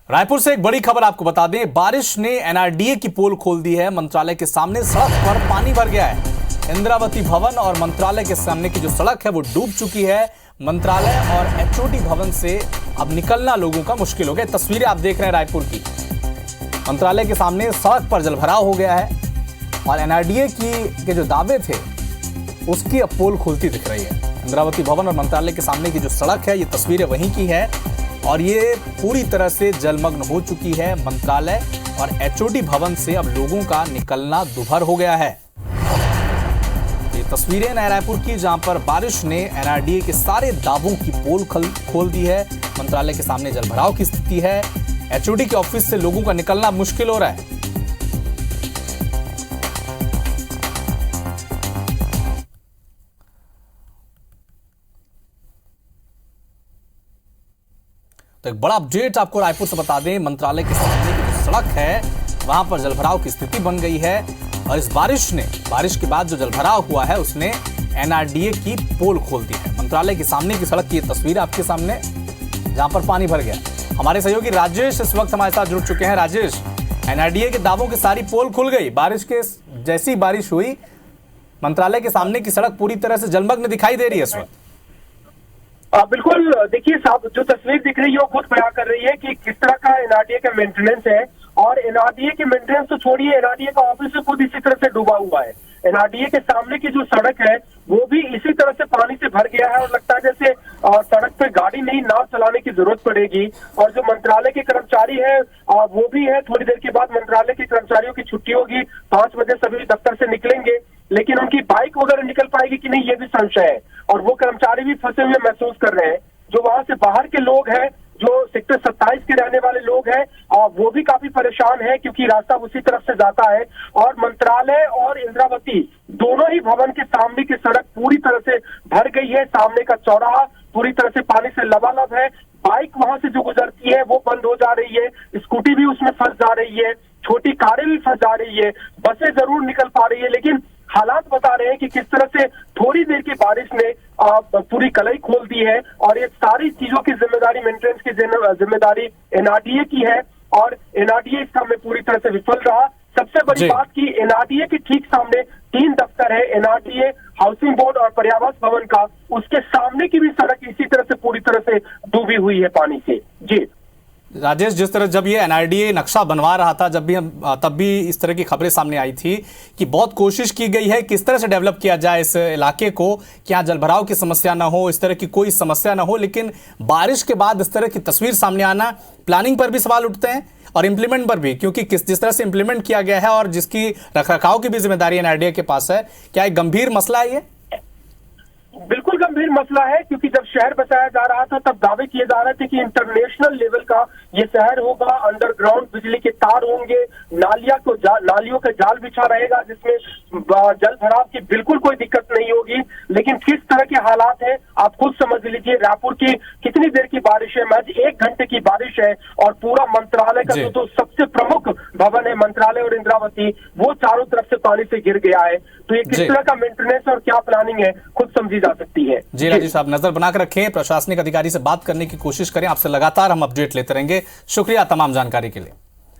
रायपुर से एक बड़ी खबर आपको बता दें। बारिश ने एनआरडीए की पोल खोल दी है। मंत्रालय के सामने सड़क पर पानी भर गया है। इंद्रावती भवन और मंत्रालय के सामने की जो सड़क है वो डूब चुकी है। मंत्रालय और एचओडी भवन से अब निकलना लोगों का मुश्किल हो गया। तस्वीरें आप देख रहे हैं रायपुर की। मंत्रालय के सामने सड़क पर जलभराव हो गया है और एनआरडीए के जो दावे थे उसकी अब पोल खुलती दिख रही है। इंद्रावती भवन और मंत्रालय के सामने की जो सड़क है, ये तस्वीरें वहीं की है और ये पूरी तरह से जलमग्न हो चुकी है। मंत्रालय और एचओडी भवन से अब लोगों का निकलना दुभर हो गया है। ये तस्वीरें नए रायपुर की, जहां पर बारिश ने एनआरडीए के सारे दावों की पोल खोल दी है। मंत्रालय के सामने जलभराव की स्थिति है। एचओडी के ऑफिस से लोगों का निकलना मुश्किल हो रहा है। तो एक बड़ा अपडेट आपको रायपुर से बता दें। मंत्रालय के सामने की जो सड़क है वहां पर जलभराव की स्थिति बन गई है और इस बारिश के बाद जो जलभराव हुआ है उसने एनआरडीए की पोल खोल दी है। मंत्रालय के सामने की सड़क की तस्वीर आपके सामने, जहां पर पानी भर गया। हमारे सहयोगी राजेश इस वक्त हमारे साथ जुड़ चुके हैं। राजेश, एनआरडीए के दावों की सारी पोल खुल गई। बारिश के जैसी बारिश हुई, मंत्रालय के सामने की सड़क पूरी तरह से जलमग्न दिखाई दे रही है इस वक्त। बिल्कुल, देखिए साहब, जो तस्वीर दिख रही है वो खुद बयां कर रही है कि किस तरह का एनआरडीए का मेंटेनेंस है। और एनआरडीए के मेंटेनेंस तो छोड़िए, एनआरडीए का ऑफिस से खुद इसी तरह से डूबा हुआ है। एनआरडीए के सामने की जो सड़क है वो भी इसी तरह से पानी से भर गया है और लगता है जैसे सड़क पे गाड़ी नहीं, नाव चलाने की जरूरत पड़ेगी। और जो मंत्रालय के कर्मचारी है वो भी है, थोड़ी देर के बाद मंत्रालय के कर्मचारियों की छुट्टी होगी, 5 बजे सभी दफ्तर से निकलेंगे, लेकिन उनकी बाइक वगैरह निकल पाएगी कि नहीं ये भी संशय है। और वो कर्मचारी भी फंसे हुए महसूस कर रहे हैं। जो वहां से बाहर के लोग हैं, जो सेक्टर 27 के रहने वाले लोग हैं, वो भी काफी परेशान है क्योंकि रास्ता उसी तरफ से जाता है। और मंत्रालय और इंद्रावती दोनों ही भवन के सामने की सड़क पूरी तरह से भर गई है। सामने का चौराहा पूरी तरह से पानी से लबालब है। बाइक वहां से जो गुजरती है वो बंद हो जा रही है, स्कूटी भी उसमें फंस जा रही है, छोटी कारें भी फंस जा रही है, बसें जरूर निकल पा रही है। लेकिन हालात बता रहे हैं कि किस तरह से थोड़ी देर की बारिश ने पूरी कलई खोल दी है। और ये सारी चीजों की जिम्मेदारी, मेंटेनेंस की जिम्मेदारी एनआरडीए की है और एनआरडीए इस काम में पूरी तरह से विफल रहा। सबसे बड़ी बात कि एनआरडीए के ठीक सामने 3 दफ्तर है, एनआरडीए, हाउसिंग बोर्ड और पर्यावरण भवन का। उसके सामने की भी सड़क इसी तरह से पूरी तरह से डूबी हुई है पानी से। जी राजेश, जिस तरह जब ये एनआरडीए नक्शा बनवा रहा था तब भी इस तरह की खबरें सामने आई थी कि बहुत कोशिश की गई है किस तरह से डेवलप किया जाए इस इलाके को, कि यहाँ जलभराव की समस्या ना हो, इस तरह की कोई समस्या ना हो। लेकिन बारिश के बाद इस तरह की तस्वीर सामने आना, प्लानिंग पर भी सवाल उठते हैं और इम्प्लीमेंट पर भी, क्योंकि जिस तरह से इम्प्लीमेंट किया गया है और जिसकी रखरखाव की भी जिम्मेदारी एनआरडीए के पास है, क्या एक गंभीर मसला है ये? बिल्कुल गंभीर मसला है, क्योंकि जब शहर बसाया जा रहा था तब दावे किए जा रहे थे कि इंटरनेशनल लेवल का ये शहर होगा, अंडरग्राउंड बिजली के तार होंगे, नालियों का जाल बिछा रहेगा जिसमें जल भराव की बिल्कुल कोई दिक्कत नहीं होगी। लेकिन किस तरह के हालात हैं आप खुद समझ लीजिए। रायपुर की कितनी देर की बारिश है, महज 1 घंटे की बारिश है और पूरा मंत्रालय का जो सबसे प्रमुख भवन है, मंत्रालय और इंद्रावती, वो चारों तरफ से पानी से गिर गया है। तो ये किस तरह का मेंटेनेंस और क्या प्लानिंग है खुद समझी जा सकती है। जी राजेश साहब, नजर बनाकर रखें, प्रशासनिक अधिकारी से बात करने की कोशिश करें। आपसे लगातार हम अपडेट लेते रहेंगे। शुक्रिया तमाम जानकारी के लिए।